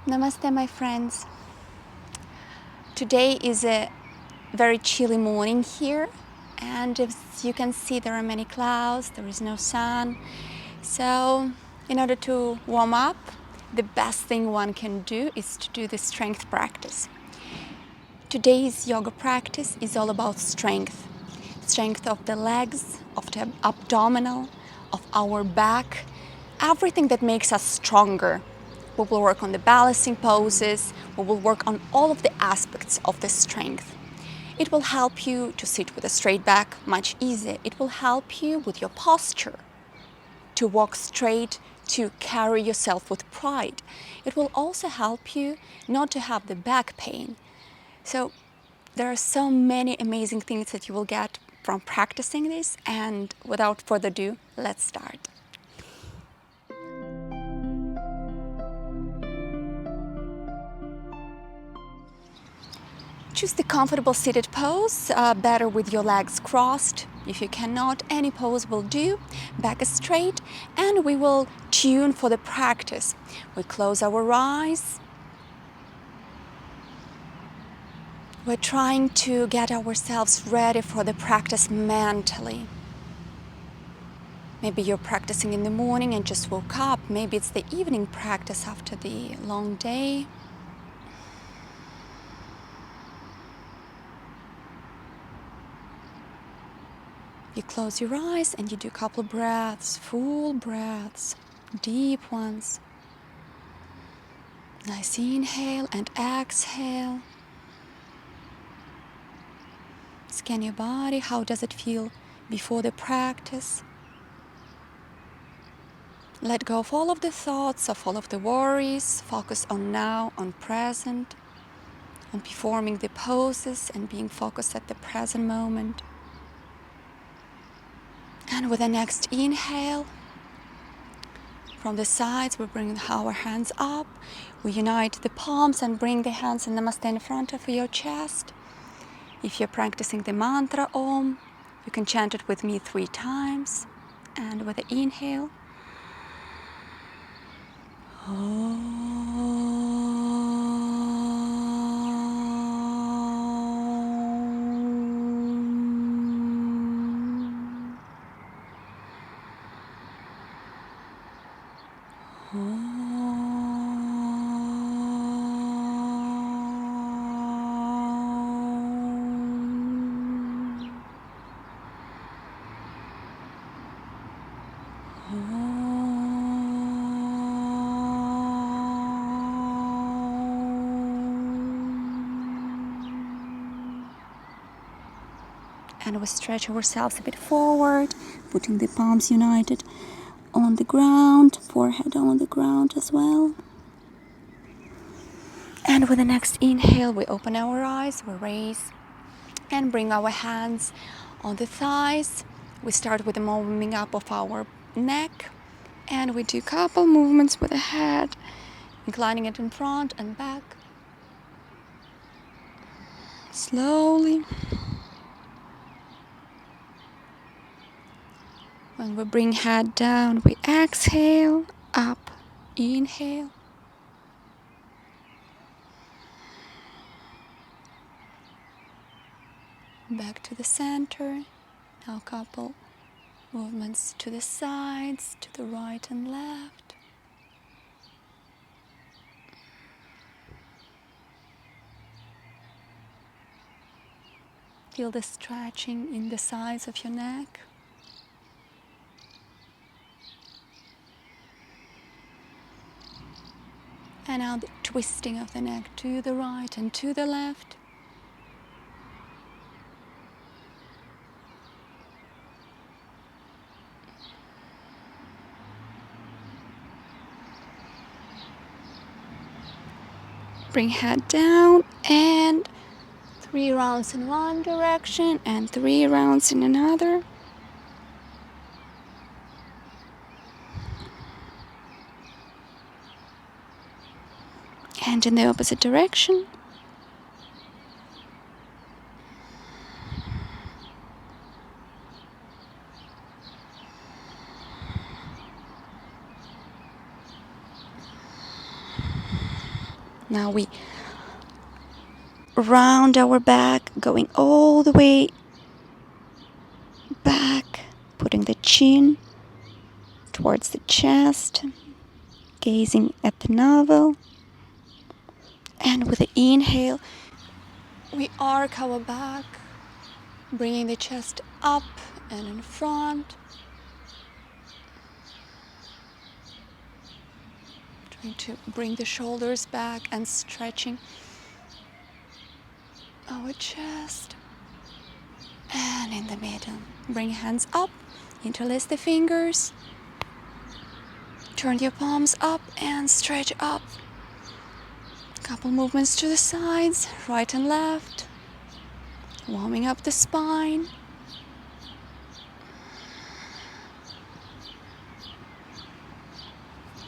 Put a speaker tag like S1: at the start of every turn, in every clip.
S1: Namaste, my friends. Today is a very chilly morning here, and as you can see, there are many clouds, there is no sun. So, in order to warm up, the best thing one can do is to do the strength practice. Today's yoga practice is all about strength. Strength of the legs, of the abdominal, of our back, everything that makes us stronger. We will work on the balancing poses, we will work on all of the aspects of the strength. It will help you to sit with a straight back much easier. It will help you with your posture, to walk straight, to carry yourself with pride. It will also help you not to have the back pain. So there are so many amazing things that you will get from practicing this, and without further ado, let's start. Choose the comfortable seated pose, better with your legs crossed. If you cannot, any pose will do. Back is straight, and we will tune for the practice. We close our eyes. We're trying to get ourselves ready for the practice mentally. Maybe you're practicing in the morning and just woke up. Maybe it's the evening practice after the long day. You close your eyes and you do a couple of breaths, full breaths, deep ones. Nice inhale and exhale. Scan your body. How does it feel before the practice? Let go of all of the thoughts, of all of the worries. Focus on now, on present, on performing the poses and being focused at the present moment. And with the next inhale, from the sides, we bring our hands up. We unite the palms and bring the hands in Namaste in front of your chest. If you're practicing the mantra Om, you can chant it with me 3 times. And with the inhale, and we stretch ourselves a bit forward, putting the palms united on the ground, forehead on the ground as well. And with the next inhale, we open our eyes, we raise and bring our hands on the thighs. We start with the warming up of our neck, and we do a couple movements with the head, inclining it in front and back. Slowly. When we bring head down, we exhale, up, inhale. Back to the center. Now a couple movements to the sides, to the right and left. Feel the stretching in the sides of your neck. And now the twisting of the neck to the right and to the left. Bring head down and 3 rounds in one direction and 3 rounds in another. And in the opposite direction. Now we round our back, going all the way back, putting the chin towards the chest, gazing at the navel. And with the inhale, we arc our back, bringing the chest up and in front. Trying to bring the shoulders back and stretching our chest. And in the middle, bring hands up, interlace the fingers. Turn your palms up and stretch up. Couple movements to the sides, right and left. Warming up the spine.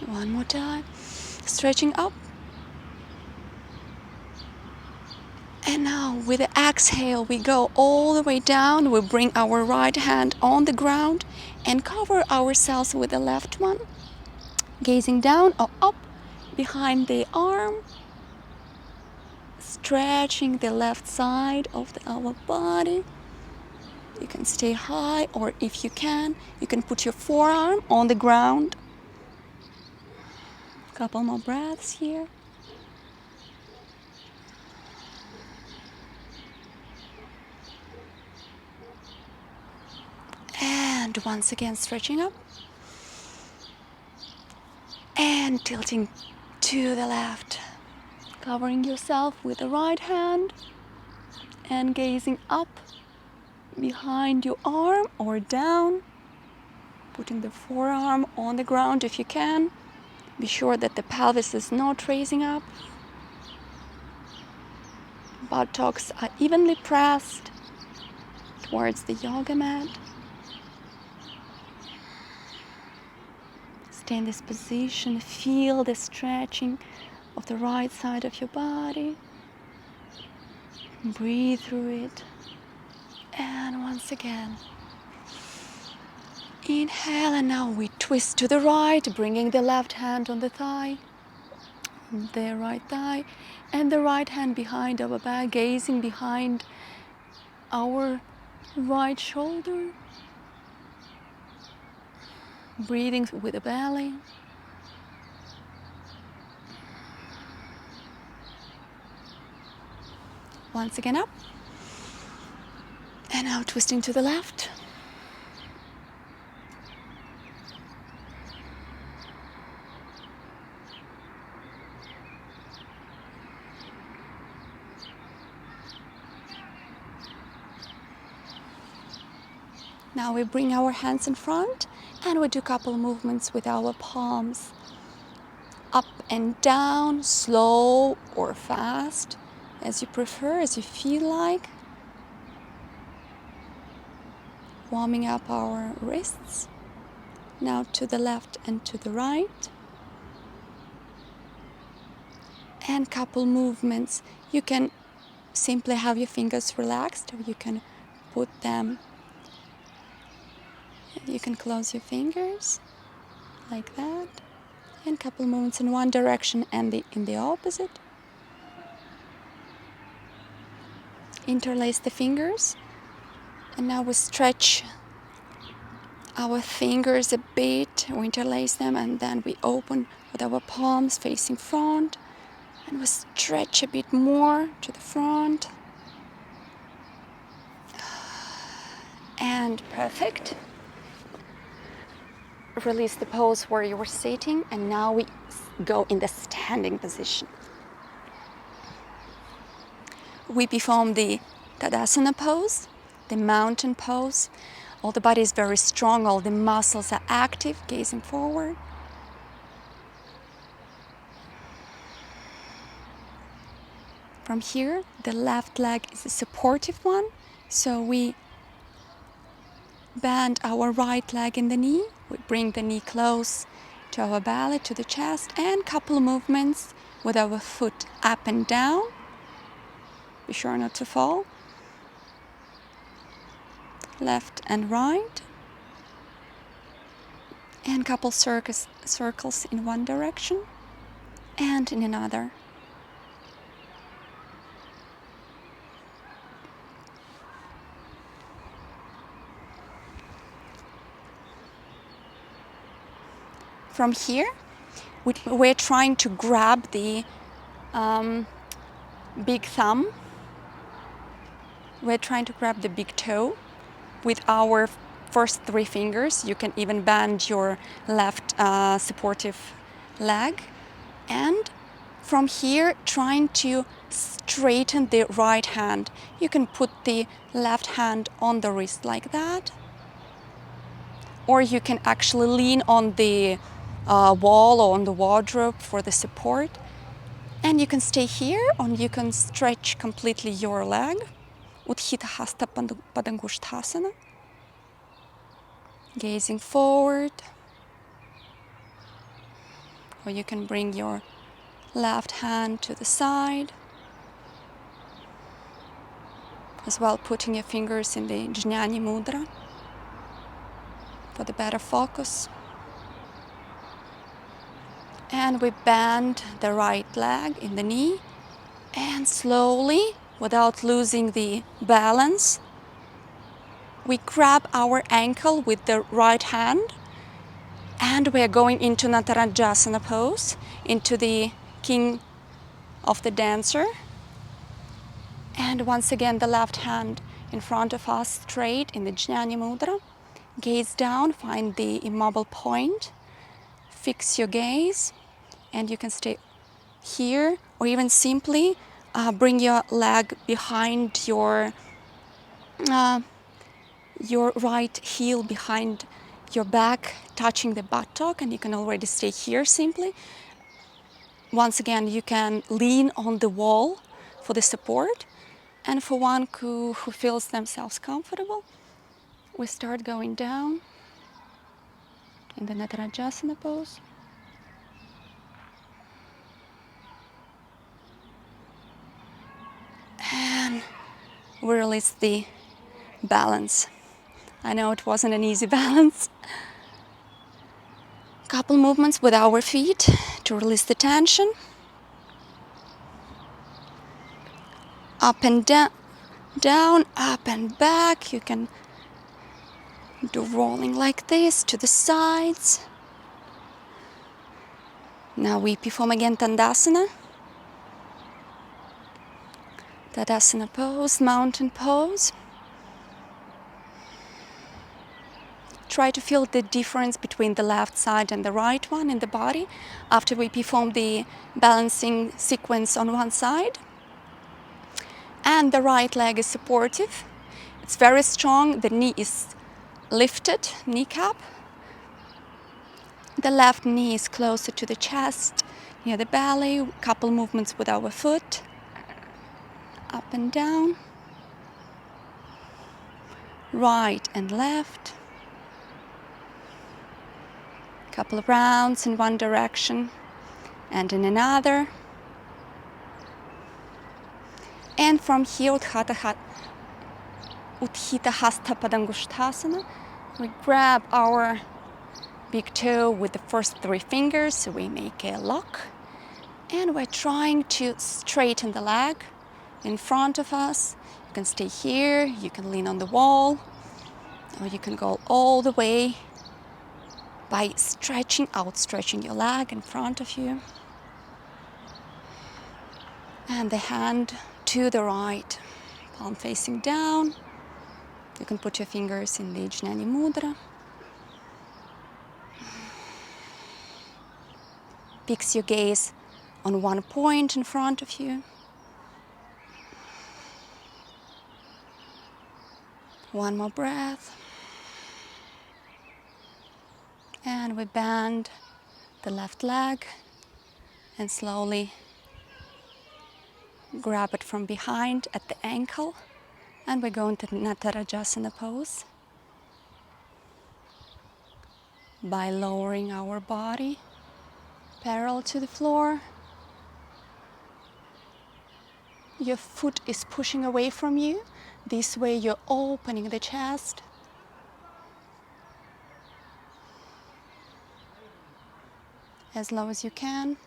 S1: One more time. Stretching up. And now with the exhale, we go all the way down. We bring our right hand on the ground and cover ourselves with the left one. Gazing down or up behind the arm. Stretching the left side of our body. You can stay high, or if you can put your forearm on the ground. Couple more breaths here. And once again, stretching up. And tilting to the left. Covering yourself with the right hand. And gazing up behind your arm or down. Putting the forearm on the ground if you can. Be sure that the pelvis is not raising up. Buttocks are evenly pressed towards the yoga mat. Stay in this position. Feel the stretching of the right side of your body. Breathe through it. And once again, inhale, and now we twist to the right, bringing the left hand on the thigh, the right thigh, and the right hand behind our back, gazing behind our right shoulder. Breathing with the belly. Once again up. And now twisting to the left. Now we bring our hands in front and we do a couple movements with our palms. Up and down, slow or fast, as you prefer, as you feel like. Warming up our wrists. Now to the left and to the right. And couple movements. You can simply have your fingers relaxed, or you can put them. You can close your fingers like that. And couple movements in one direction and in the opposite. Interlace the fingers. And now we stretch our fingers a bit. We interlace them and then we open with our palms facing front. And we stretch a bit more to the front. And perfect. Release the pose where you were sitting, and now we go in the standing position. We perform the Tadasana pose, the mountain pose. All the body is very strong, all the muscles are active, gazing forward. From here, the left leg is a supportive one, so we bend our right leg in the knee. We bring the knee close to our belly, to the chest, and couple movements with our foot up and down. Be sure not to fall. Left and right. And couple circles in one direction and in another. from here, we're trying to grab the big thumb. We're trying to grab the big toe with our first 3 fingers. You can even bend your left supportive leg. And from here, trying to straighten the right hand. You can put the left hand on the wrist like that. Or you can actually lean on the wall or on the wardrobe for the support. And you can stay here, or you can stretch completely your leg. Utthita Hasta Padangusthasana. Gazing forward. Or you can bring your left hand to the side. As well, putting your fingers in the Jnani Mudra for the better focus. And we bend the right leg in the knee, and slowly, without losing the balance, we grab our ankle with the right hand, and we are going into Natarajasana pose, into the king of the dancer. And once again, the left hand in front of us, straight in the Jnani Mudra. Gaze down, find the immobile point, fix your gaze, and you can stay here, or even simply bring your leg behind your right heel behind your back, touching the buttock, and you can already stay here simply. Once again, you can lean on the wall for the support, and for one who feels themselves comfortable, we start going down in the Natarajasana pose. And we release the balance. I know it wasn't an easy balance. Couple movements with our feet to release the tension. Up and down, up and back. You can do rolling like this to the sides. Now we perform again Tandasana. Tadasana pose, mountain pose. Try to feel the difference between the left side and the right one in the body after we perform the balancing sequence on one side. And the right leg is supportive. It's very strong. The knee is lifted, kneecap. The left knee is closer to the chest, near the belly. Couple movements with our foot. Up and down. Right and left. Couple of rounds in one direction and in another. And from here, Utthita Hasta Padangusthasana, we grab our big toe with the first 3 fingers, so we make a lock. And we're trying to straighten the leg in front of us. You can stay here, you can lean on the wall, or you can go all the way by outstretching your leg in front of you. And the hand to the right, palm facing down. You can put your fingers in the Jnani Mudra. Fix your gaze on one point in front of you. One more breath. And we bend the left leg and slowly grab it from behind at the ankle. And we go into Natarajasana pose by lowering our body parallel to the floor. Your foot is pushing away from you. This way you're opening the chest. As low as you can.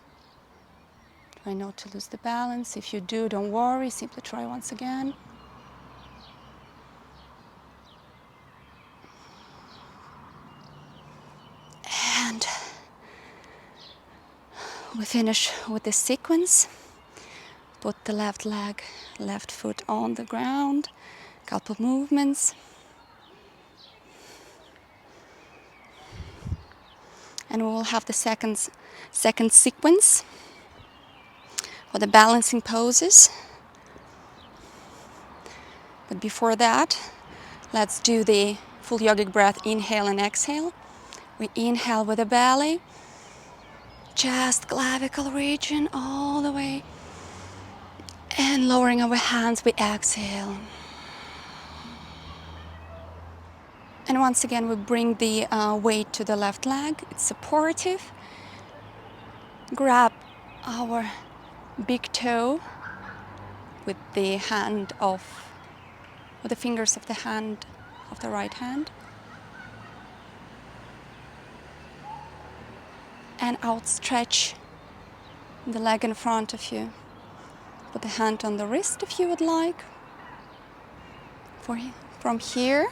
S1: Try not to lose the balance. If you do, don't worry. Simply try once again. And We finish with this sequence. Put the left leg, left foot on the ground. Couple movements. And we will have the second sequence for the balancing poses. But before that, let's do the full yogic breath, inhale and exhale. We inhale with the belly, chest, clavicle region all the way. And lowering our hands, we exhale. And once again, we bring the weight to the left leg. It's supportive. Grab our big toe with the fingers of the hand of the right hand. And outstretch the leg in front of you. Put the hand on the wrist if you would like. From here,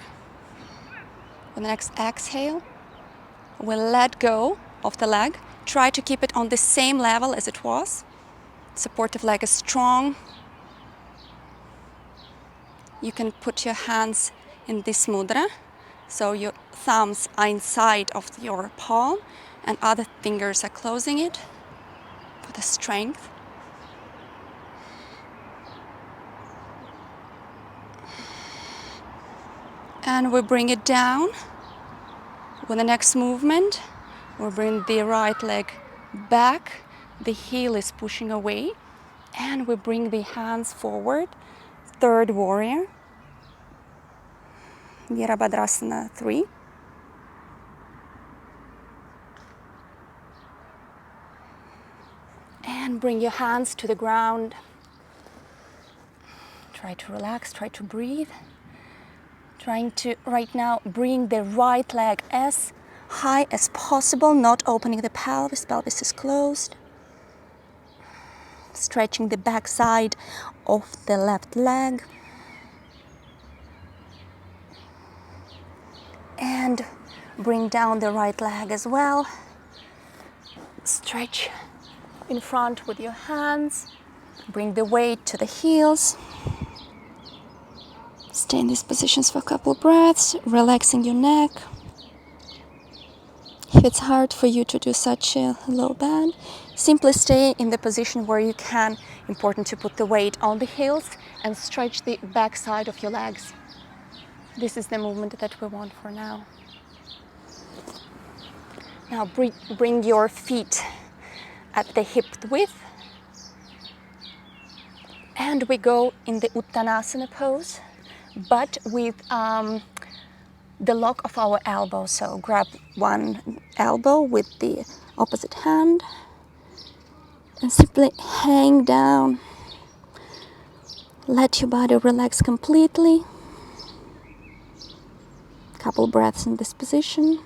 S1: with the next exhale, we'll let go of the leg. Try to keep it on the same level as it was. Supportive leg is strong. You can put your hands in this mudra, so your thumbs are inside of your palm and other fingers are closing it for the strength. And we bring it down. With the next movement, we'll bring the right leg back. The heel is pushing away. And we bring the hands forward. Third warrior. Virabhadrasana 3. And bring your hands to the ground. Try to relax, try to breathe. Trying to, right now, bring the right leg as high as possible, not opening the pelvis. Pelvis is closed. Stretching the back side of the left leg. And bring down the right leg as well. Stretch in front with your hands. Bring the weight to the heels. Stay in these positions for a couple breaths, relaxing your neck. If it's hard for you to do such a low bend, simply stay in the position where you can. Important to put the weight on the heels and stretch the back side of your legs. This is the movement that we want for now. Now bring your feet at the hip width. And we go in the Uttanasana pose, but with the lock of our elbow. So grab one elbow with the opposite hand and simply hang down. Let your body relax completely. Couple breaths in this position.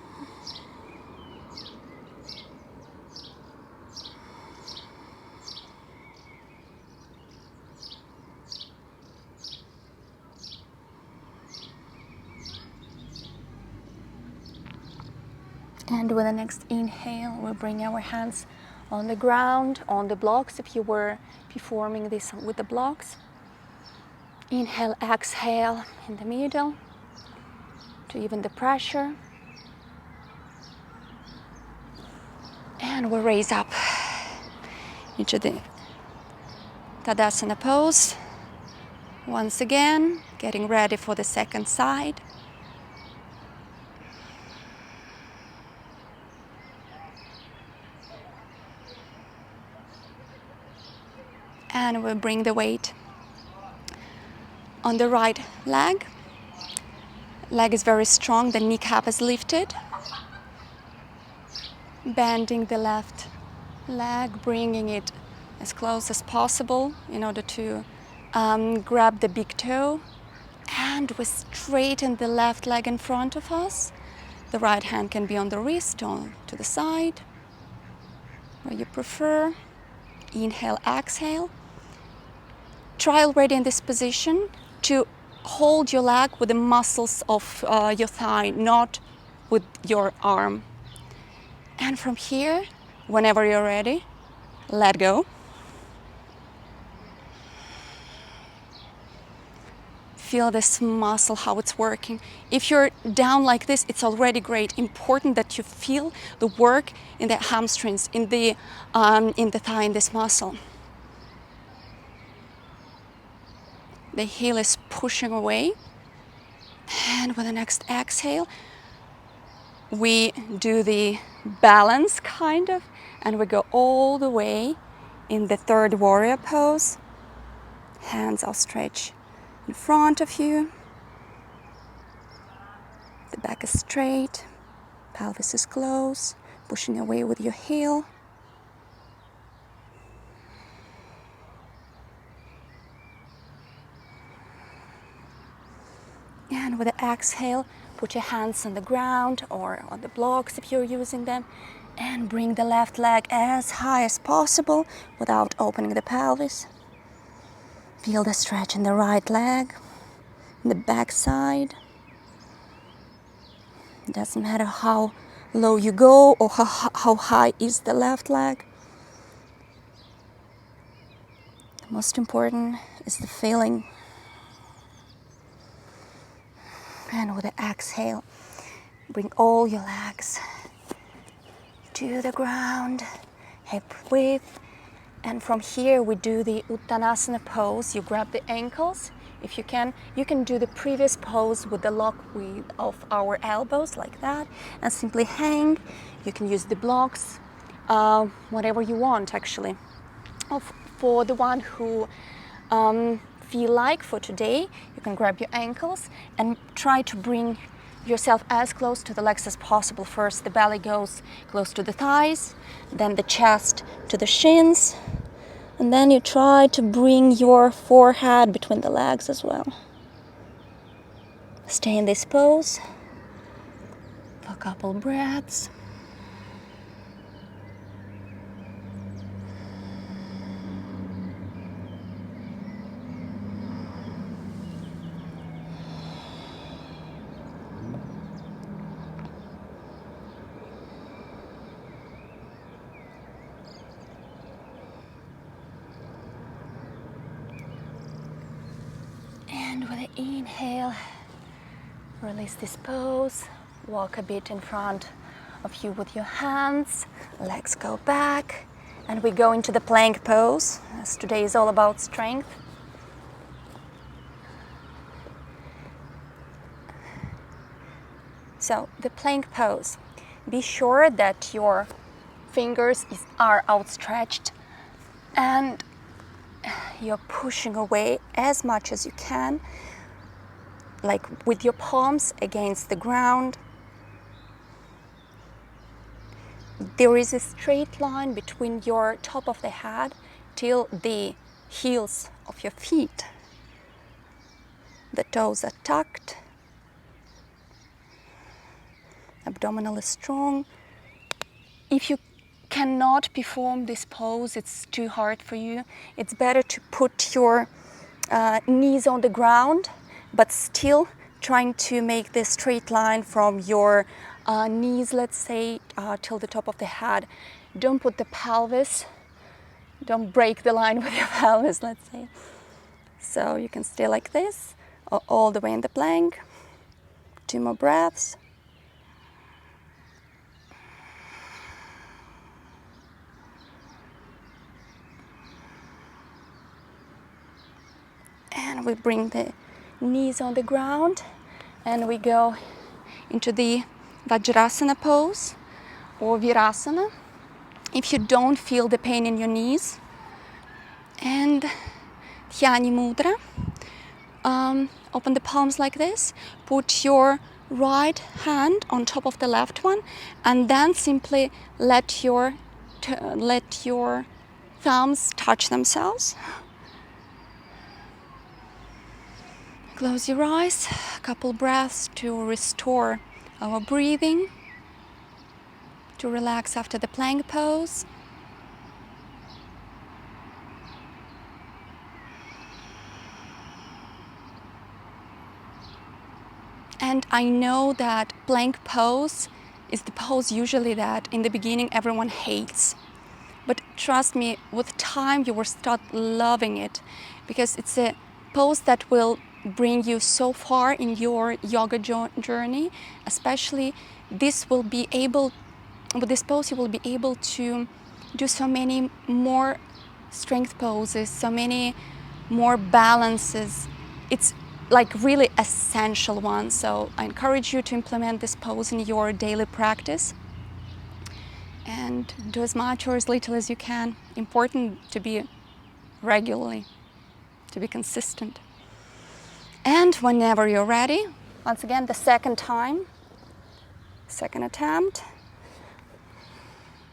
S1: And with the next inhale, we'll bring our hands on the ground, on the blocks, if you were performing this with the blocks. Inhale, exhale in the middle to even the pressure. And we'll raise up into the Tadasana pose. Once again, getting ready for the second side. And we'll bring the weight on the right leg. Leg is very strong, the kneecap is lifted. Bending the left leg, bringing it as close as possible in order to grab the big toe. And we straighten the left leg in front of us. The right hand can be on the wrist or to the side, where you prefer. Inhale, exhale. Try already in this position to hold your leg with the muscles of your thigh, not with your arm. And from here, whenever you're ready, let go. Feel this muscle, how it's working. If you're down like this, it's already great. Important that you feel the work in the hamstrings, in the thigh, in this muscle. The heel is pushing away. And with the next exhale, we do the balance kind of, and we go all the way in the third warrior pose. Hands are stretched in front of you. The back is straight, pelvis is close, pushing away with your heel. And with the exhale, put your hands on the ground or on the blocks if you're using them, and bring the left leg as high as possible without opening the pelvis. Feel the stretch in the right leg, in the back side. It doesn't matter how low you go or how high is the left leg. Most important is the feeling. And with the exhale, bring all your legs to the ground, hip width. And from here we do the Uttanasana pose. You grab the ankles. If you can do the previous pose with the lock of our elbows like that and simply hang. You can use the blocks, whatever you want actually. For the one who feel like for today, you can grab your ankles and try to bring yourself as close to the legs as possible. First, the belly goes close to the thighs, then the chest to the shins, and then you try to bring your forehead between the legs as well. Stay in this pose for a couple breaths. And with an inhale, release this pose. Walk a bit in front of you with your hands. Legs go back. And we go into the plank pose, as today is all about strength. So the plank pose. Be sure that your fingers are outstretched and you're pushing away as much as you can, like with your palms against the ground. There is a straight line between your top of the head till the heels of your feet. The toes are tucked. Abdominal is strong. If you cannot perform this pose, it's too hard for you, it's better to put your knees on the ground, but still trying to make this straight line from your knees, let's say, till the top of the head. Don't put the pelvis, don't break the line with your pelvis, let's say. So you can stay like this, all the way in the plank. 2 more breaths. And we bring the knees on the ground and we go into the Vajrasana pose or Virasana. If you don't feel the pain in your knees, and Dhyani Mudra, open the palms like this, put your right hand on top of the left one, and then simply let your thumbs touch themselves. Close your eyes, a couple breaths to restore our breathing, to relax after the plank pose. And I know that plank pose is the pose usually that in the beginning everyone hates. But trust me, with time you will start loving it, because it's a pose that will bring you so far in your yoga journey. Especially this will be able, with this pose you will be able to do so many more strength poses, so many more balances. It's like really essential one. So I encourage you to implement this pose in your daily practice and do as much or as little as you can. Important to be regularly, to be consistent. And whenever you're ready, once again, the second time, second attempt,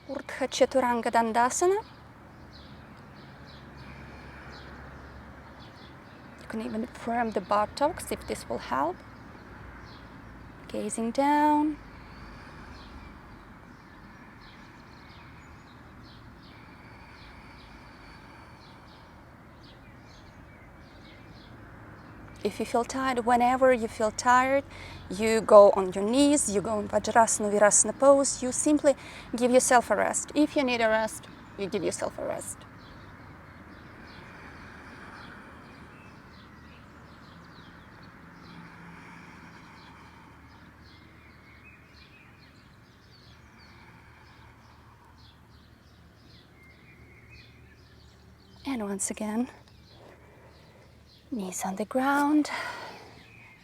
S1: Urdhva Chaturanga Dandasana. You can even firm the buttocks if this will help. Gazing down. If you feel tired, whenever you feel tired, you go on your knees, you go in Vajrasana, Virasana pose, you simply give yourself a rest. If you need a rest, you give yourself a rest. And once again, knees on the ground,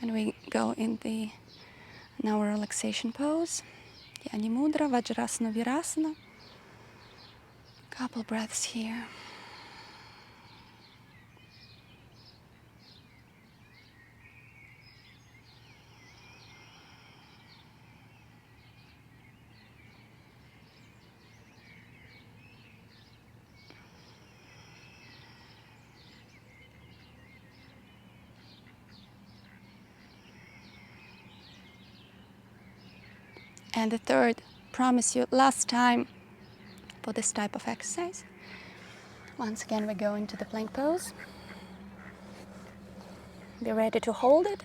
S1: and we go in our relaxation pose, Yani Mudra, Vajrasana, Virasana. Couple breaths here. And the third, promise you, last time for this type of exercise. Once again, we go into the plank pose. Be ready to hold it.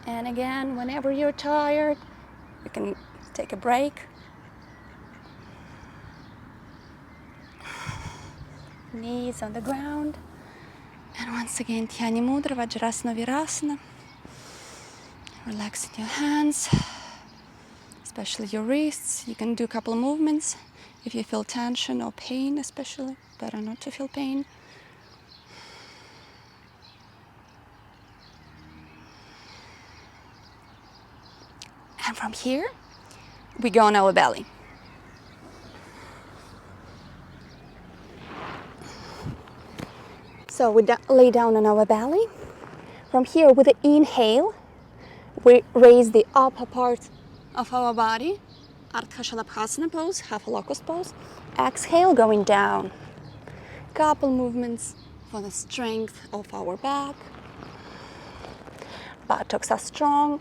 S1: And again, whenever you're tired, you can take a break. Knees on the ground. And once again, Dhyani Mudra, Vajrasana, Virasana. Relaxing your hands, especially your wrists. You can do a couple of movements. If you feel tension or pain, especially, better not to feel pain. And from here, we go on our belly. So we lay down on our belly. From here, with the inhale, we raise the upper part of our body, Ardha Shalabhasana pose, half a locust pose. Exhale, going down. Couple movements for the strength of our back. Buttocks are strong.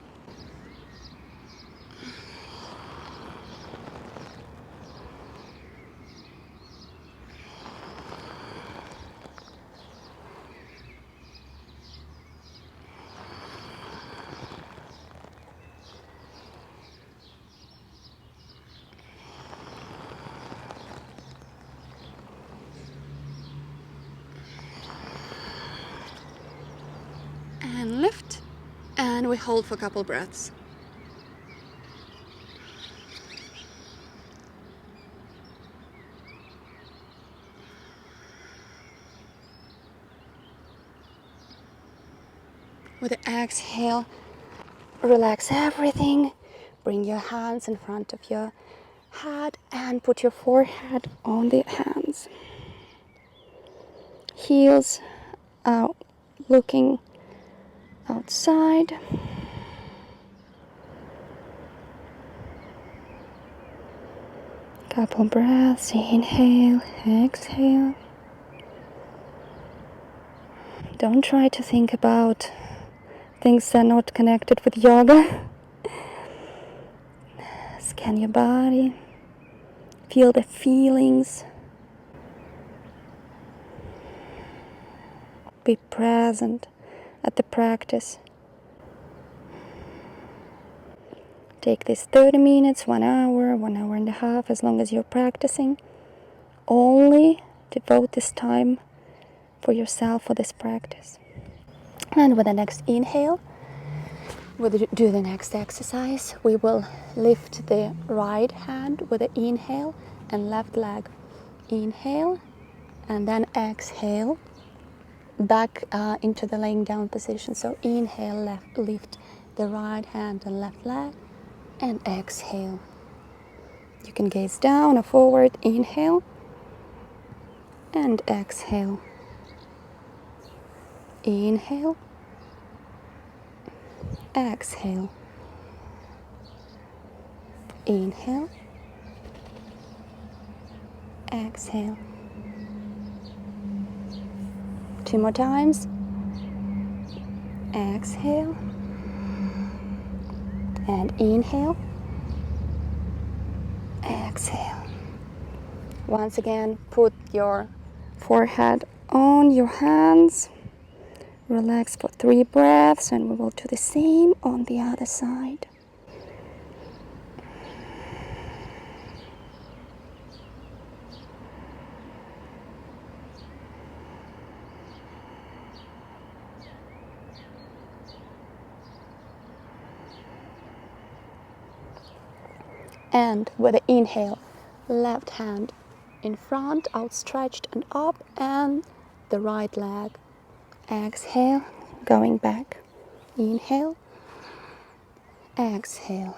S1: And lift, and we hold for a couple breaths. With the exhale, relax everything. Bring your hands in front of your head and put your forehead on the hands. Heels out, looking outside. Couple breaths, inhale, exhale. Don't try to think about things that are not connected with yoga. Scan your body, feel the feelings. Be present at the practice. Take this 30 minutes, 1 hour, 1 hour and a half, as long as you're practicing. Only devote this time for yourself for this practice. And with the next inhale, we'll do the next exercise. We will lift the right hand with the inhale and left leg. Inhale and then exhale back into the laying down position. So inhale, lift the right hand and left leg, and exhale. You can gaze down or forward. Inhale and exhale. Inhale, exhale. Inhale, exhale. 2 more times. Exhale and inhale, exhale. Once again, put your forehead on your hands. Relax for 3 breaths, and we will do the same on the other side. And with the inhale, left hand in front, outstretched and up, and the right leg. Exhale, going back. Inhale, exhale.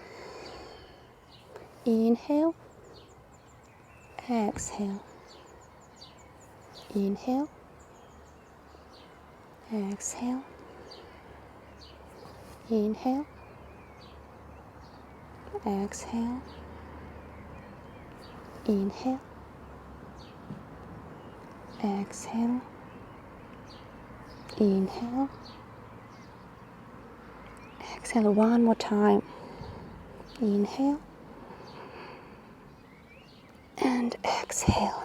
S1: Inhale, exhale. Inhale, exhale. Inhale, exhale. Inhale, exhale. Inhale, exhale. One more time. Inhale and exhale.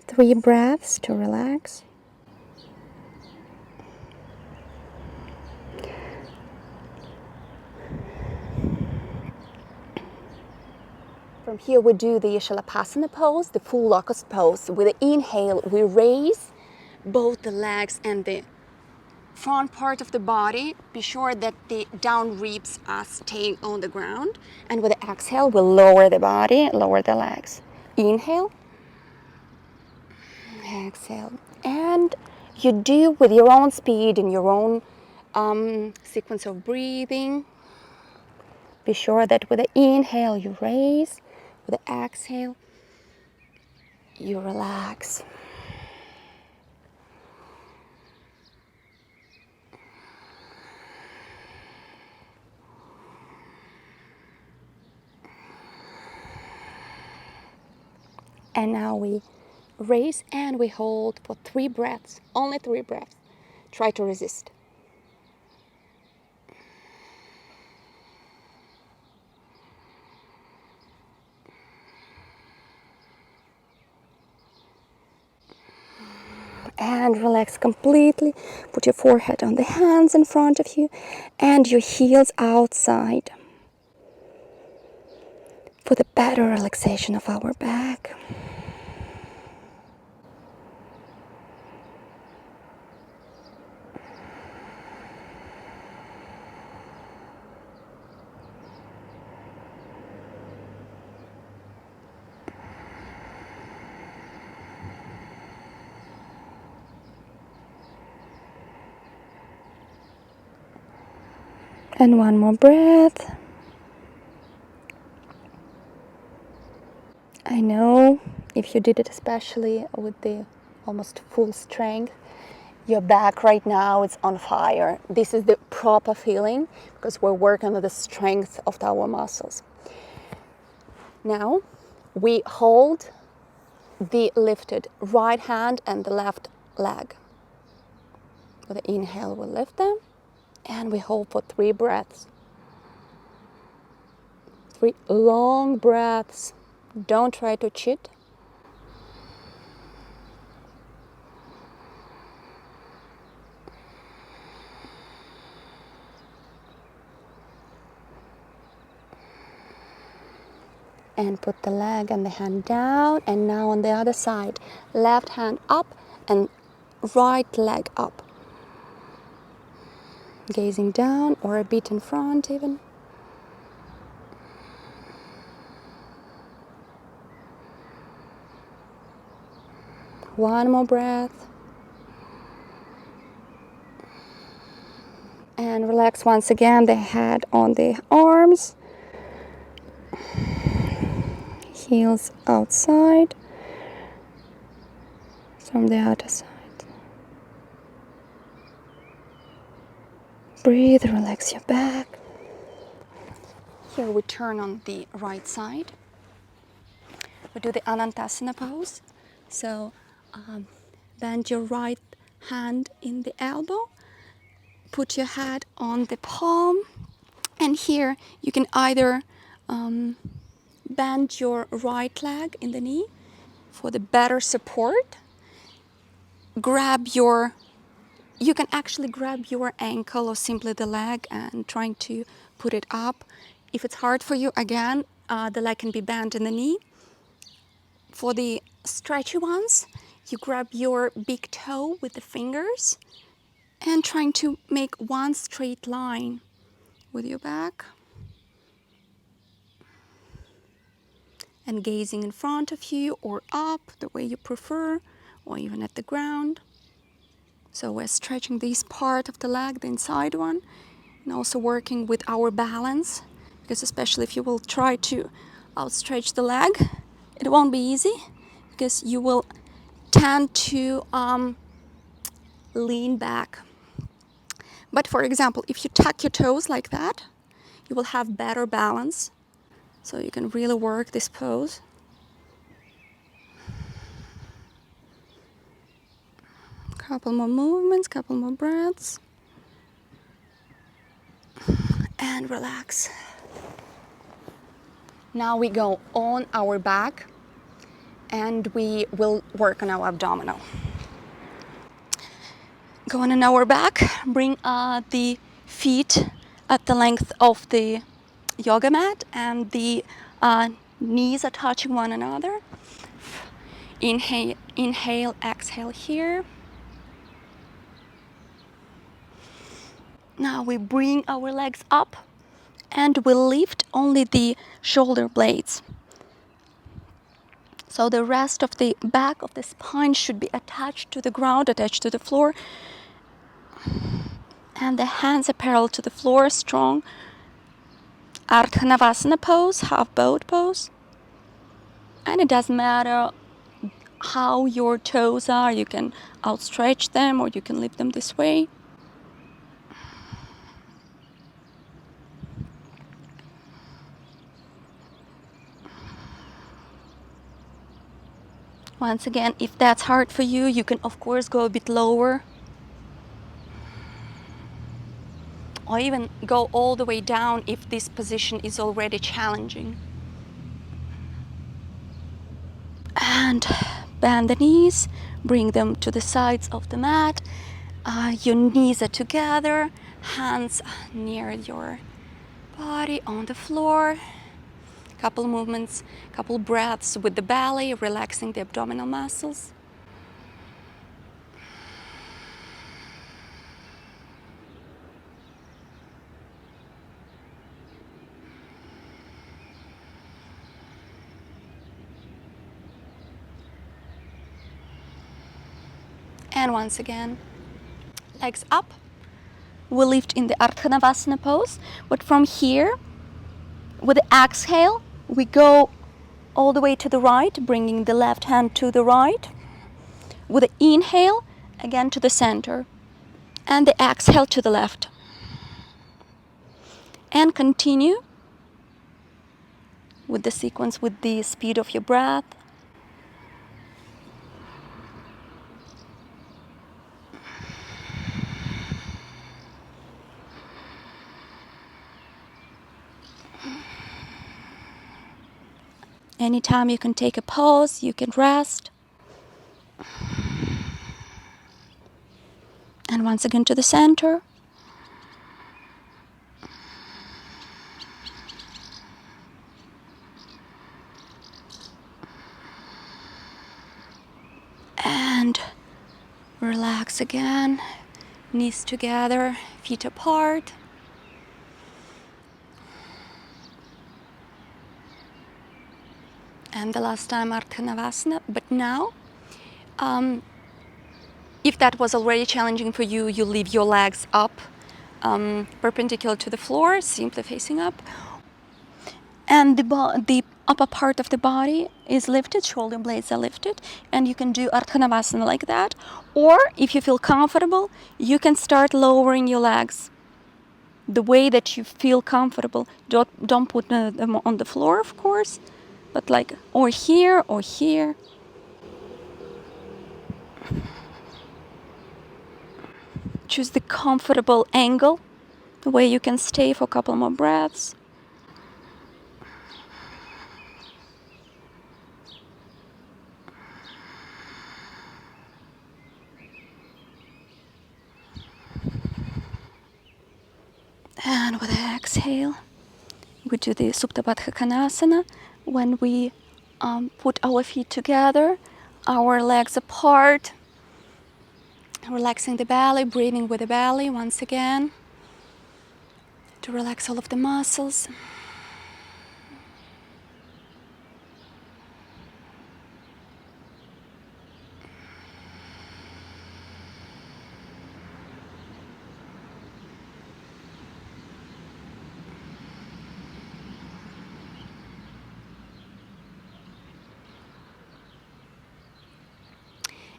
S1: 3 breaths to relax. From here we do the Shalapasana pose, the full locust pose. With the inhale, we raise both the legs and the front part of the body. Be sure that the down ribs are staying on the ground. And with the exhale, we'll lower the body, lower the legs. Inhale, exhale. And you do with your own speed and your own sequence of breathing. Be sure that with the inhale, you raise. With the exhale, you relax. And now we raise and we hold for 3 breaths, only 3 breaths. Try to resist. And relax completely. Put your forehead on the hands in front of you and your heels outside for the better relaxation of our back. And one more breath. I know if you did it especially with the almost full strength, your back right now is on fire. This is the proper feeling because we're working on the strength of our muscles. Now, We hold the lifted right hand and the left leg. With the inhale, we lift them, and we hold for 3 breaths. 3 long breaths. Don't try to cheat. And put the leg and the hand down, and now on the other side, left hand up and right leg up. Gazing down or a bit in front even. One more breath. And relax once again the head on the arms. Heels outside from the other side. Breathe, relax your back. Here we turn on the right side. We do the Anantasana pose. So bend your right hand in the elbow. Put your head on the palm. And here you can either bend your right leg in the knee for the better support. You can actually grab your ankle or simply the leg and trying to put it up. If it's hard for you, again, the leg can be bent in the knee. For the stretchy ones, you grab your big toe with the fingers and trying to make one straight line with your back. And gazing in front of you or up, the way you prefer, or even at the ground. So we're stretching this part of the leg, the inside one, and also working with our balance, because especially if you will try to outstretch the leg, it won't be easy, because you will tend to lean back. But for example, if you tuck your toes like that, you will have better balance. So you can really work this pose. Couple more movements, couple more breaths. And relax. Now we go on our back and we will work on our abdominal. Going on our back, bring the feet at the length of the yoga mat and the knees are touching one another. Inhale, exhale here. Now we bring our legs up and we lift only the shoulder blades. So the rest of the back of the spine should be attached to the ground, attached to the floor. And the hands are parallel to the floor, strong. Ardha Navasana pose, half boat pose. And it doesn't matter how your toes are. You can outstretch them or you can lift them this way. Once again, if that's hard for you, you can of course go a bit lower. Or even go all the way down if this position is already challenging. And bend the knees, bring them to the sides of the mat. Your knees are together, hands near your body on the floor. Couple movements, couple breaths with the belly, relaxing the abdominal muscles. And once again, legs up. We lift in the Ardha Navasana pose, but from here, with the exhale, we go all the way to the right, bringing the left hand to the right. With the inhale, again to the center, and the exhale to the left. And continue with the sequence, with the speed of your breath. Anytime you can take a pause, you can rest. And once again to the center. And relax again. Knees together, feet apart. And the last time Ardha Navasana. But now, if that was already challenging for you, you leave your legs up, perpendicular to the floor, simply facing up. And the upper part of the body is lifted, shoulder blades are lifted, and you can do Ardha Navasana like that. Or if you feel comfortable, you can start lowering your legs the way that you feel comfortable. Don't put them on the floor, of course, but like or here or here. Choose the comfortable angle, the way you can stay for a couple more breaths. And with the exhale, we do the Supta Baddha Konasana when we put our feet together, our legs apart, relaxing the belly, breathing with the belly once again to relax all of the muscles.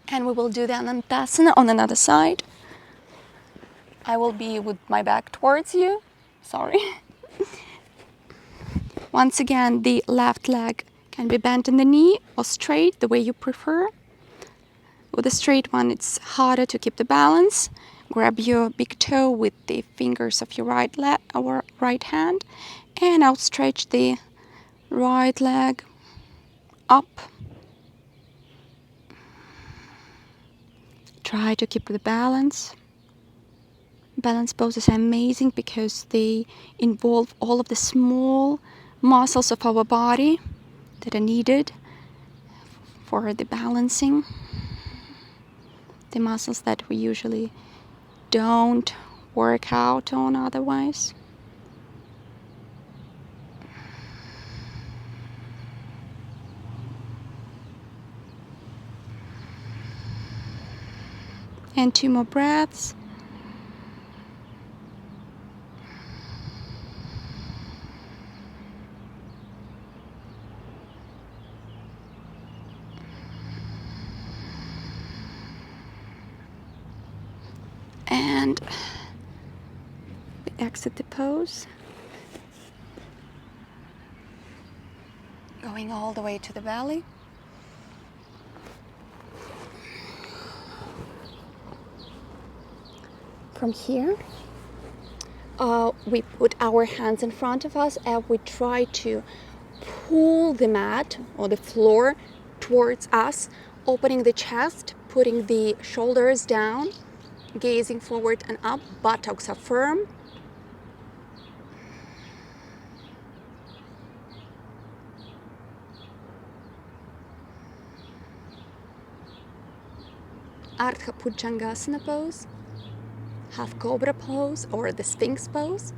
S1: And we will do the Anantasana on another side. I will be with my back towards you. Sorry. Once again, the left leg can be bent in the knee or straight, the way you prefer. With a straight one, it's harder to keep the balance. Grab your big toe with the fingers of your right leg or right hand and outstretch the right leg up. Try to keep the balance. Balance poses are amazing because they involve all of the small muscles of our body that are needed for the balancing. The muscles that we usually don't work out on otherwise. And 2 more breaths. And we exit the pose. Going all the way to the belly. From here, we put our hands in front of us and we try to pull the mat or the floor towards us, opening the chest, putting the shoulders down, gazing forward and up, buttocks are firm. Ardha Bhujangasana pose, half cobra pose or the Sphinx pose.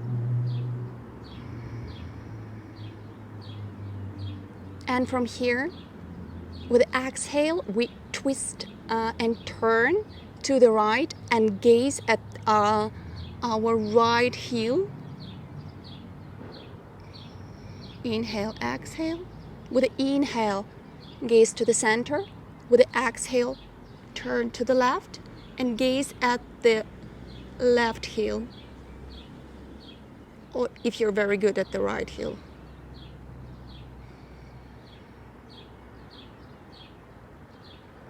S1: And from here, with the exhale, we twist and turn to the right and gaze at our right heel. Inhale, exhale. With the inhale, gaze to the center. With the exhale, turn to the left and gaze at the left heel. Or if you're very good at the right heel.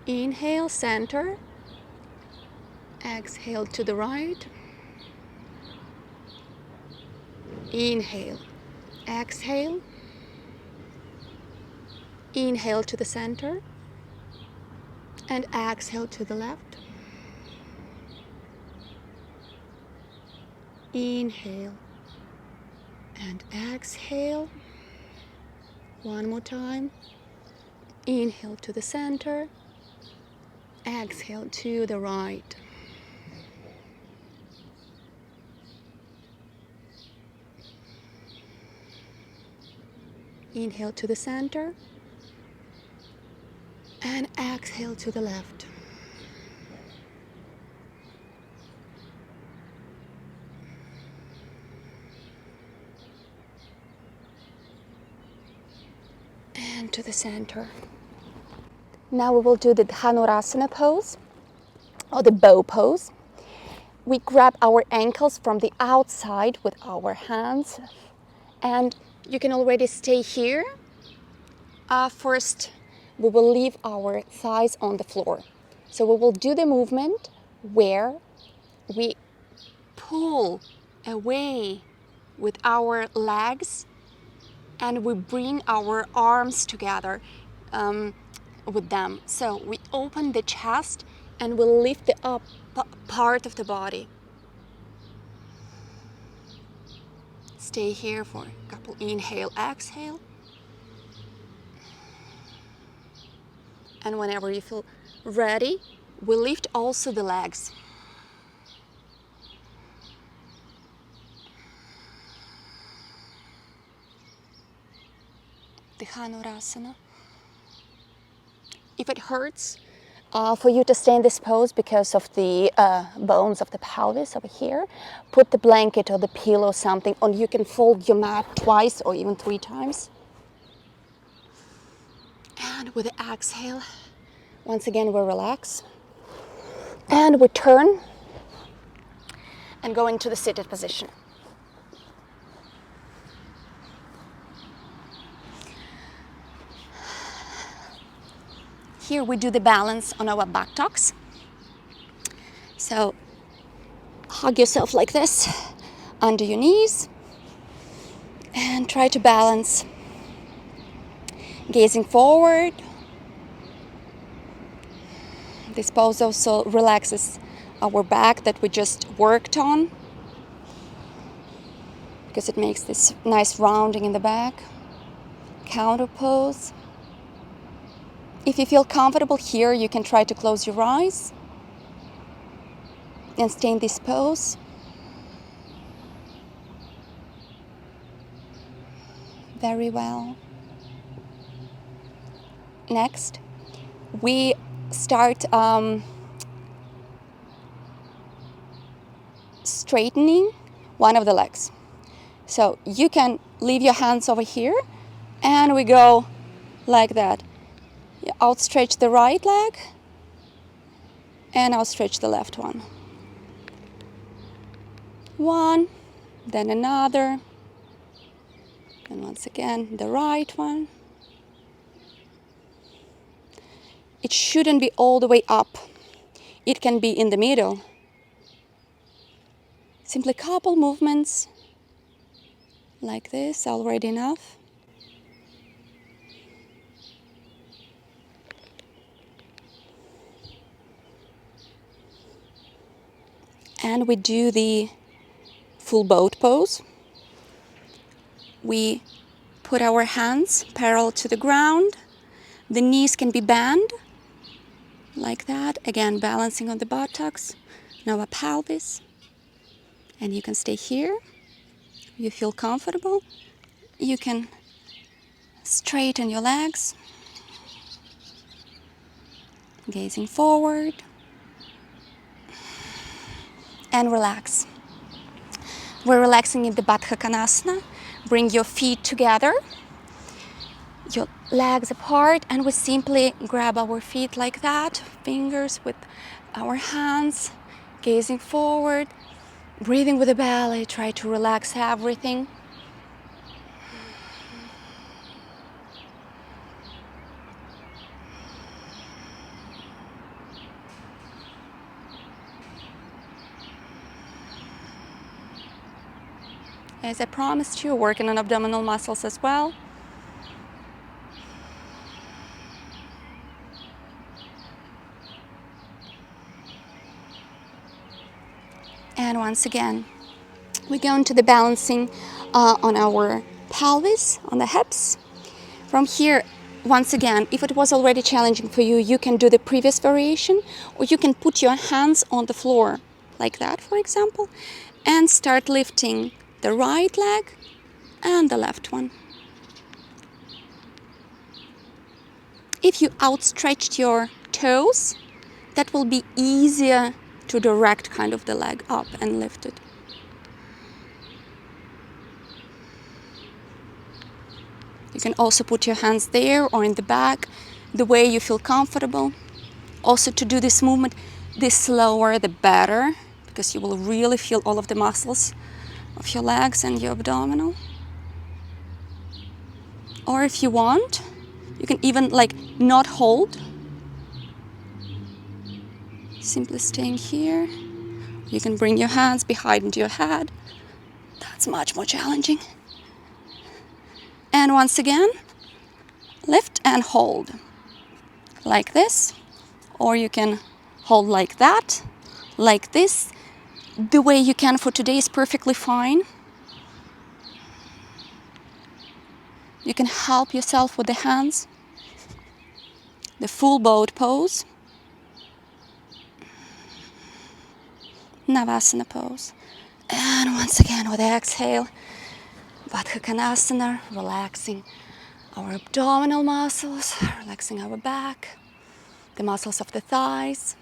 S1: Inhale, center. Exhale to the right. Inhale. Exhale. Inhale to the center. And exhale to the left. Inhale. And exhale. One more time. Inhale to the center. Exhale to the right. Inhale to the center. And exhale to the left. And to the center. Now we will do the Dhanurasana pose, or the bow pose. We grab our ankles from the outside with our hands, and you can already stay here. First, we will leave our thighs on the floor. So we will do the movement where we pull away with our legs and we bring our arms together with them. So we open the chest and we lift the up part of the body. Stay here for a couple. Inhale, exhale. And whenever you feel ready, we lift also the legs. The Dhanurasana. If it hurts for you to stay in this pose because of the bones of the pelvis over here, put the blanket or the pillow or something, or you can fold your mat twice or even 3 times. And with the exhale, once again we relax. And we turn and go into the seated position. Here we do the balance on our buttocks. So hug yourself like this under your knees and try to balance, gazing forward. This pose also relaxes our back that we just worked on because it makes this nice rounding in the back. Counter pose. If you feel comfortable here, you can try to close your eyes and stay in this pose. Very well. Next, we start straightening one of the legs. So you can leave your hands over here and we go like that. You outstretch the right leg and outstretch the left one. One, then another, and once again the right one. It shouldn't be all the way up. It can be in the middle. Simply couple movements like this, already enough. And we do the full boat pose. We put our hands parallel to the ground. The knees can be bent like that. Again, balancing on the buttocks, now a pelvis. And you can stay here. You feel comfortable. You can straighten your legs. Gazing forward. And relax. We're relaxing in the Baddha Konasana. Bring your feet together, your legs apart, and we simply grab our feet like that, fingers with our hands, gazing forward, breathing with the belly. Try to relax everything. As I promised you, working on abdominal muscles as well. And once again, we go into the balancing on our pelvis, on the hips. From here, once again, if it was already challenging for you, you can do the previous variation, or you can put your hands on the floor, like that, for example, and start lifting the right leg and the left one. If you outstretched your toes, that will be easier to direct kind of the leg up and lift it. You can also put your hands there or in the back, the way you feel comfortable. Also, to do this movement, the slower the better, because you will really feel all of the muscles of your legs and your abdominal. Or if you want, you can even like not hold. Simply staying here. You can bring your hands behind your head. That's much more challenging. And once again, lift and hold. Like this. Or you can hold like that, like this. The way you can for today is perfectly fine. You can help yourself with the hands. The full boat pose. Navasana pose. And once again with the exhale, Baddha Konasana, relaxing our abdominal muscles, relaxing our back, the muscles of the thighs.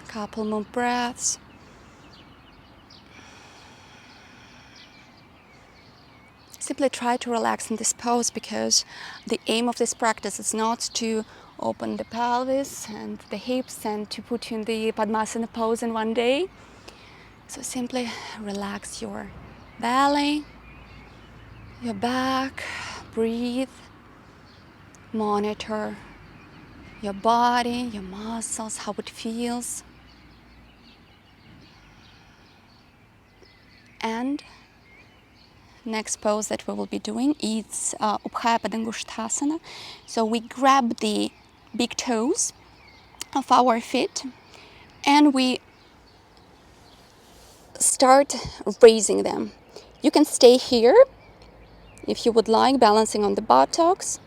S1: Couple more breaths. Simply try to relax in this pose, because the aim of this practice is not to open the pelvis and the hips and to put you in the Padmasana pose in one day. So simply relax your belly, your back, breathe, monitor your body, your muscles, how it feels. And next pose that we will be doing is Upkhaya Padangushthasana. So we grab the big toes of our feet and we start raising them. You can stay here if you would like, balancing on the buttocks,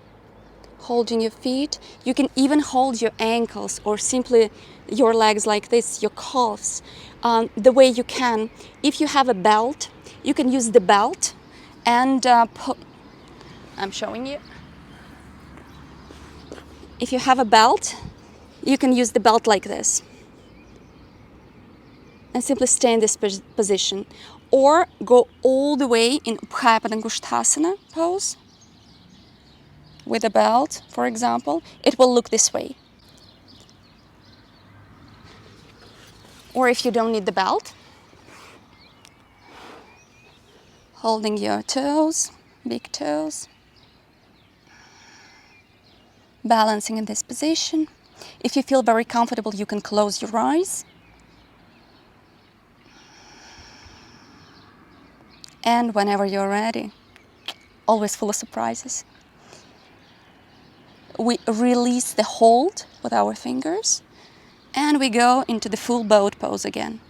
S1: holding your feet. You can even hold your ankles or simply your legs like this, your calves, the way you can. If you have a belt, you can use the belt and I'm showing you. If you have a belt, you can use the belt like this and simply stay in this position, or go all the way in Upkhaya Padangushthasana pose with a belt, for example. It will look this way. Or if you don't need the belt, holding your toes, big toes, balancing in this position. If you feel very comfortable, you can close your eyes. And whenever you're ready, always full of surprises, we release the hold with our fingers and we go into the full boat pose again.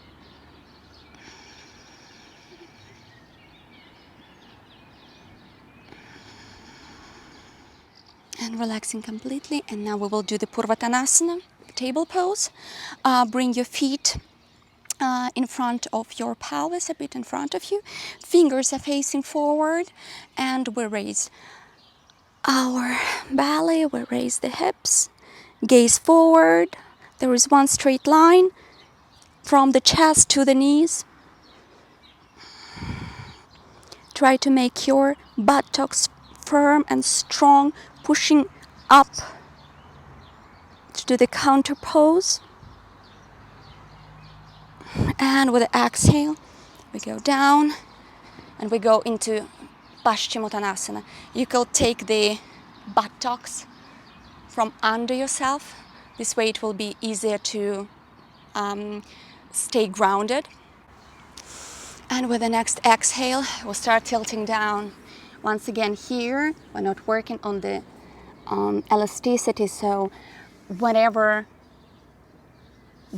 S1: And relaxing completely. And now we will do the Purvatanasana, table pose. Bring your feet in front of your pelvis, a bit in front of you. Fingers are facing forward and we raise our belly, we raise the hips, gaze forward. There is one straight line from the chest to the knees. Try to make your buttocks firm and strong, pushing up to do the counter pose. And with the exhale, we go down and we go into Paschimottanasana. You can take the buttocks from under yourself. This way it will be easier to stay grounded. And with the next exhale, we'll start tilting down. Once again here, we're not working on the elasticity, so whatever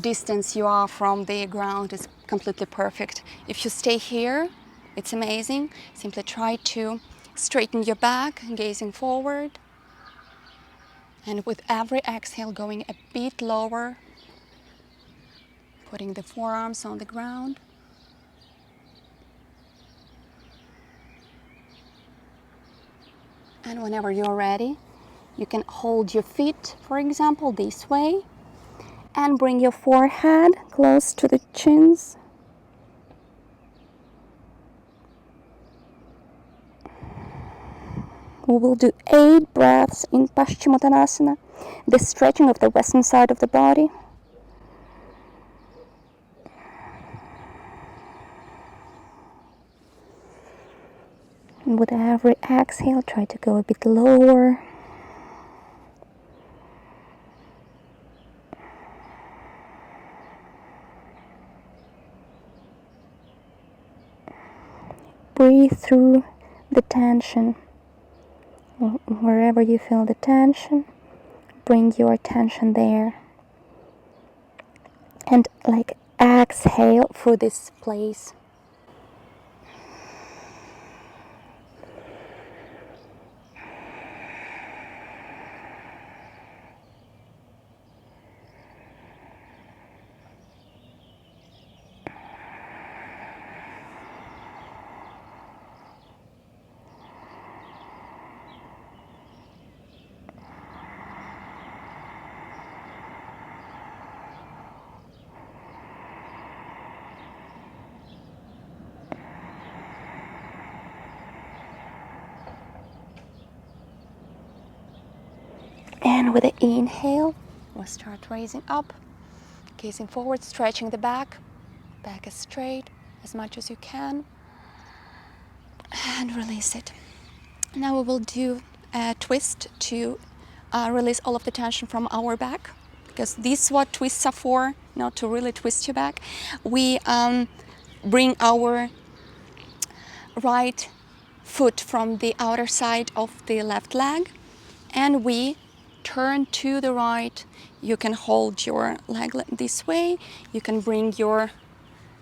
S1: distance you are from the ground is completely perfect. If you stay here, it's amazing. Simply try to straighten your back, gazing forward. And with every exhale, going a bit lower, putting the forearms on the ground. And whenever you're ready, you can hold your feet, for example, this way, and bring your forehead close to the chins. We will do 8 breaths in Paschimottanasana, the stretching of the western side of the body. And with every exhale, try to go a bit lower. Breathe through the tension. Wherever you feel the tension, bring your attention there. And exhale through this place. And with the inhale, we'll start raising up, gazing forward, stretching the back. Back is straight as much as you can. And release it. Now we will do a twist to release all of the tension from our back, because this is what twists are for, not to really twist your back. We bring our right foot from the outer side of the left leg, and we turn to the right. You can hold your leg this way. You can bring your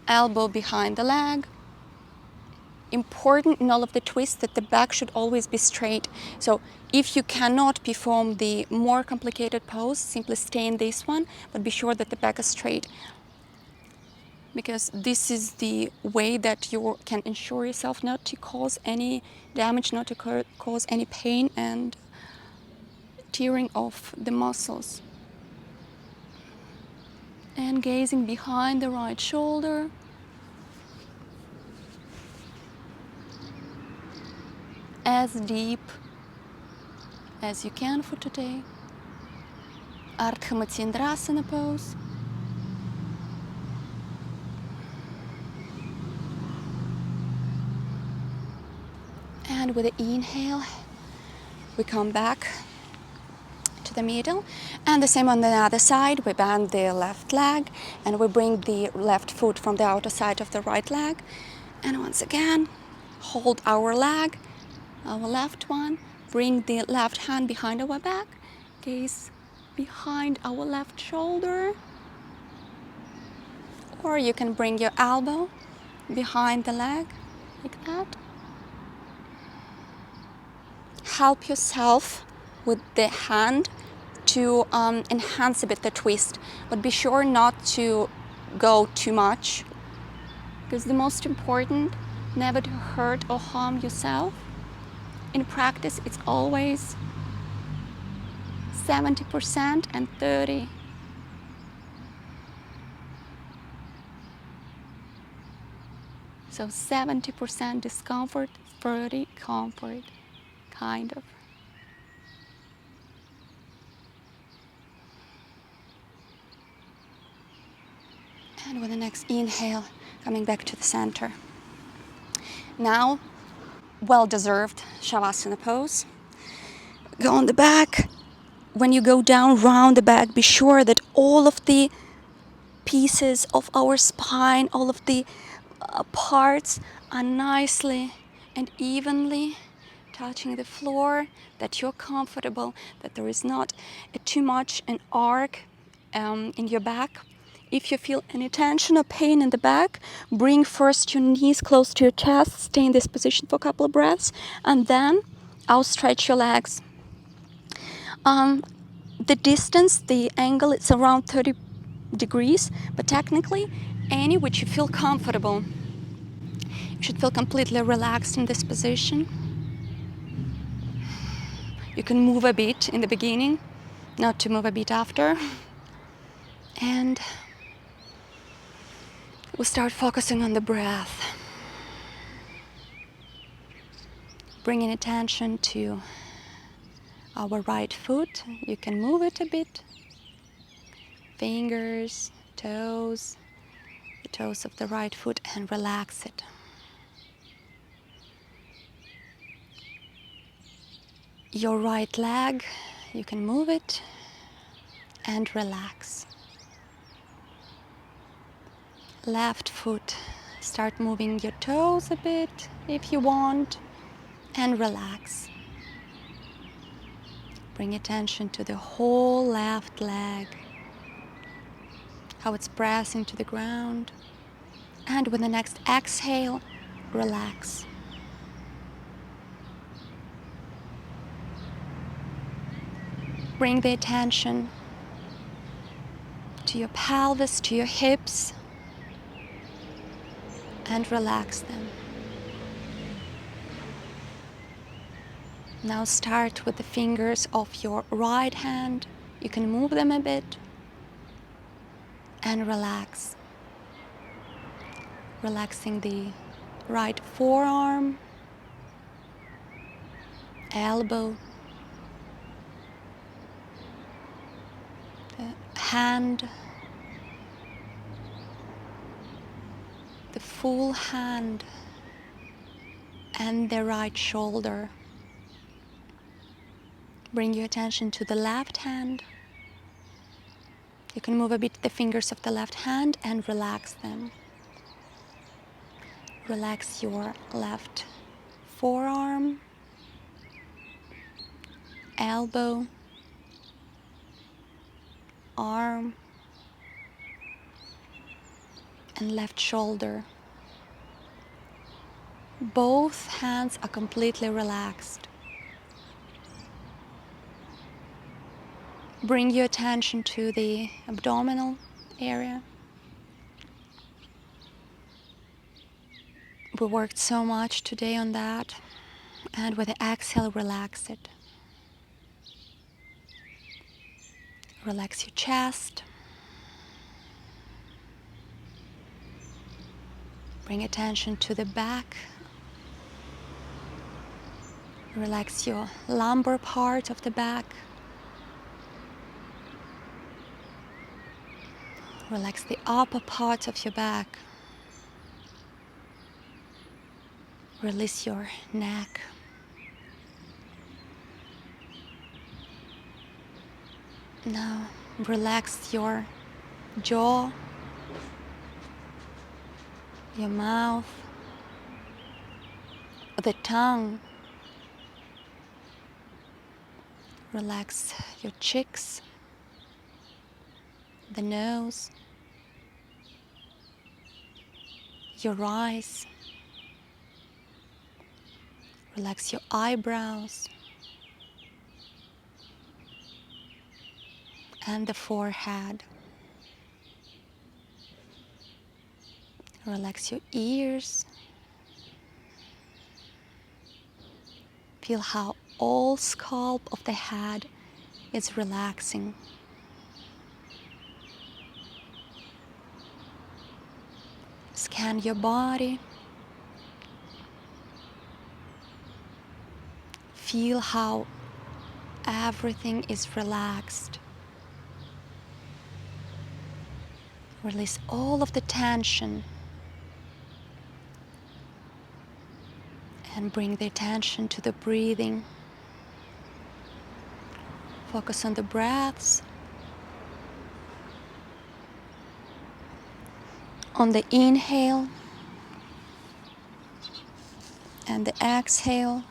S1: elbow behind the leg. Important in all of the twists that the back should always be straight. So if you cannot perform the more complicated pose, simply stay in this one, but be sure that the back is straight, because this is the way that you can ensure yourself not to cause any damage, not to cause any pain and tearing of the muscles. And gazing behind the right shoulder. As deep as you can for today. Ardha Matsyendrasana pose. And with the inhale, we come back to the middle, and the same on the other side. We bend the left leg and we bring the left foot from the outer side of the right leg, and once again hold our leg, our left one, bring the left hand behind our back, gaze behind our left shoulder, or you can bring your elbow behind the leg like that. Help yourself with the hand to enhance a bit the twist, but be sure not to go too much, because the most important, never to hurt or harm yourself. In practice, it's always 70% and 30. So 70% discomfort, 30 comfort, kind of. And with the next inhale, coming back to the center. Now, well-deserved Shavasana pose. Go on the back, when you go down round the back, be sure that all of the pieces of our spine, all of the parts are nicely and evenly touching the floor, that you're comfortable, that there is not too much an arc in your back. If you feel any tension or pain in the back, bring first your knees close to your chest, stay in this position for a couple of breaths, and then outstretch your legs. The distance, the angle, it's around 30 degrees, but technically any which you feel comfortable. You should feel completely relaxed in this position. You can move a bit in the beginning, not to move a bit after. And we'll start focusing on the breath. Bringing attention to our right foot. You can move it a bit. Fingers, toes, the toes of the right foot, and relax it. Your right leg, you can move it and relax. Left foot, start moving your toes a bit if you want, and relax. Bring attention to the whole left leg, how it's pressing to the ground. And with the next exhale, relax. Bring the attention to your pelvis, to your hips, and relax them. Now start with the fingers of your right hand. You can move them a bit and relax. Relaxing the right forearm, elbow, the hand, the full hand, and the right shoulder. Bring your attention to the left hand. You can move a bit the fingers of the left hand and relax them. Relax your left forearm, elbow, arm, and left shoulder. Both hands are completely relaxed. Bring your attention to the abdominal area. We worked so much today on that, and with the exhale, relax it. Relax your chest. Bring attention to the back. Relax your lumbar part of the back. Relax the upper part of your back. Release your neck. Now relax your jaw, your mouth, the tongue. Relax your cheeks, the nose, your eyes. Relax your eyebrows and the forehead. Relax your ears. Feel how all scalp of the head is relaxing. Scan your body. Feel how everything is relaxed. Release all of the tension and bring the attention to the breathing. Focus on the breaths, on the inhale and the exhale.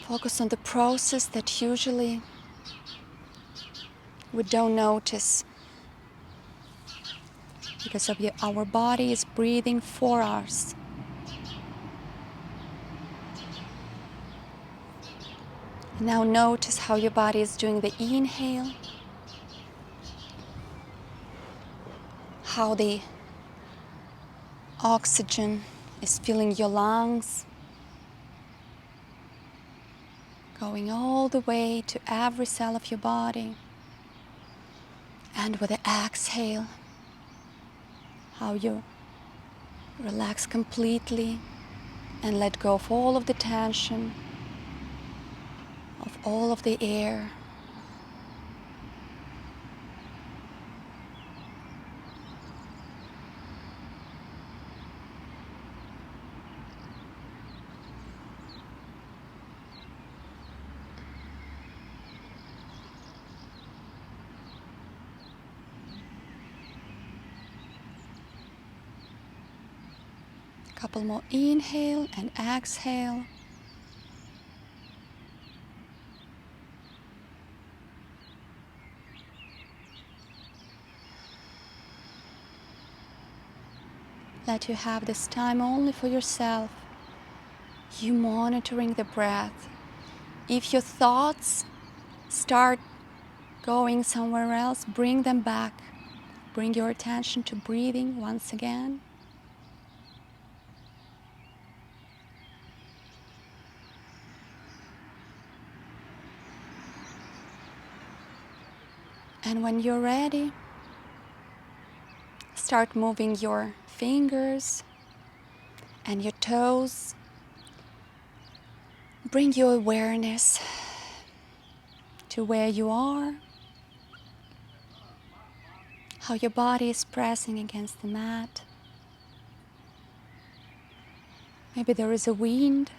S1: Focus on the process that usually we don't notice because our body is breathing for us. Now notice how your body is doing the inhale, how the oxygen is filling your lungs, going all the way to every cell of your body. And with the exhale, how you relax completely and let go of all of the tension, of all of the air. Couple more inhale and exhale. Let you have this time only for yourself. You monitoring the breath. If your thoughts start going somewhere else, bring them back. Bring your attention to breathing once again. And when you're ready, start moving your fingers and your toes. Bring your awareness to where you are, how your body is pressing against the mat. Maybe there is a wind.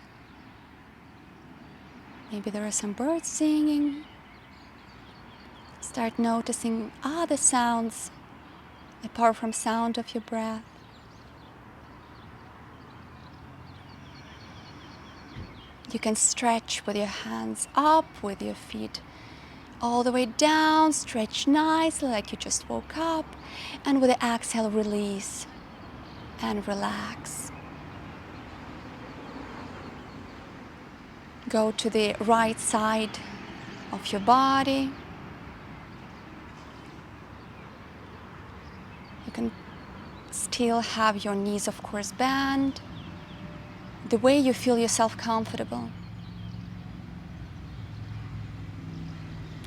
S1: Maybe there are some birds singing. Start noticing other sounds apart from sound of your breath. You can stretch with your hands up, with your feet all the way down. Stretch nicely like you just woke up. And with the exhale, release and relax. Go to the right side of your body. You can still have your knees, of course, bent, the way you feel yourself comfortable.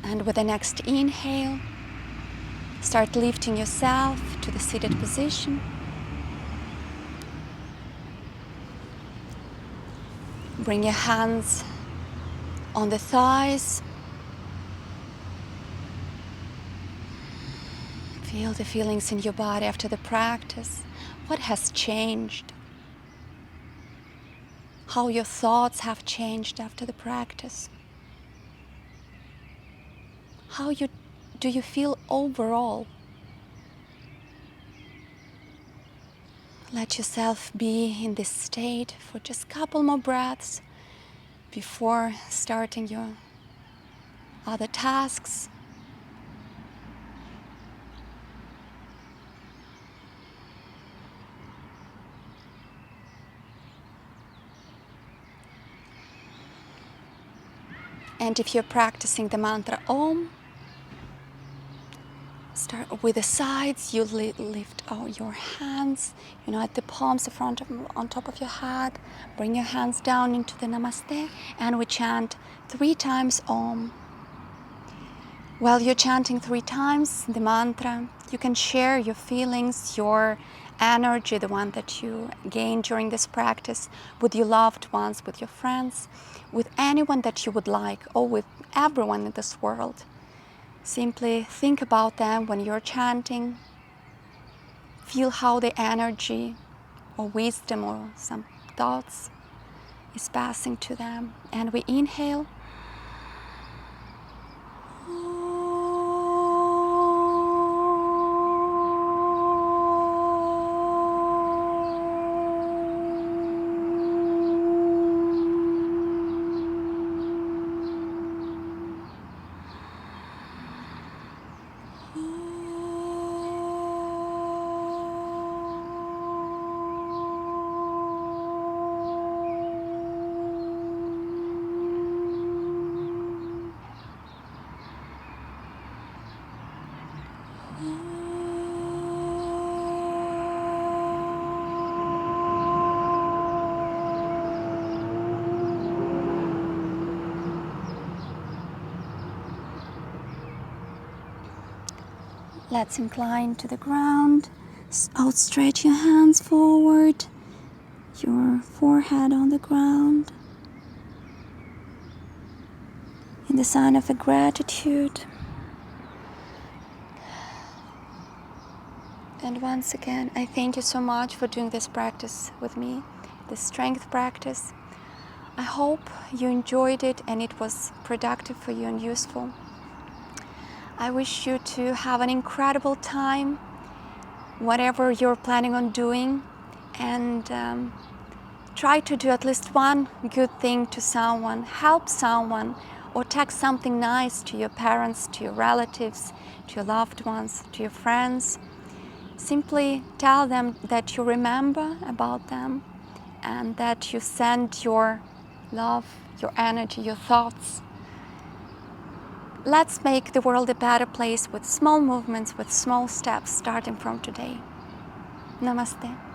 S1: And with the next inhale, start lifting yourself to the seated position. Bring your hands on the thighs. Feel the feelings in your body after the practice. What has changed? How your thoughts have changed after the practice. How do you feel overall? Let yourself be in this state for just a couple more breaths before starting your other tasks. And if you're practicing the mantra Om, start with the sides. You lift out your hands, at the palms in front of, on top of your head. Bring your hands down into the Namaste, and we chant 3 times Om. While you're chanting 3 times the mantra, you can share your feelings, your energy, the one that you gained during this practice, with your loved ones, with your friends, with anyone that you would like, or with everyone in this world. Simply think about them when you're chanting. Feel how the energy or wisdom or some thoughts is passing to them. And we inhale. Let's incline to the ground. Outstretch your hands forward, your forehead on the ground, in the sign of a gratitude. And once again, I thank you so much for doing this practice with me, this strength practice. I hope you enjoyed it and it was productive for you and useful. I wish you to have an incredible time, whatever you're planning on doing, and try to do at least one good thing to someone, help someone, or text something nice to your parents, to your relatives, to your loved ones, to your friends. Simply tell them that you remember about them and that you send your love, your energy, your thoughts. Let's make the world a better place with small movements, with small steps, starting from today. Namaste.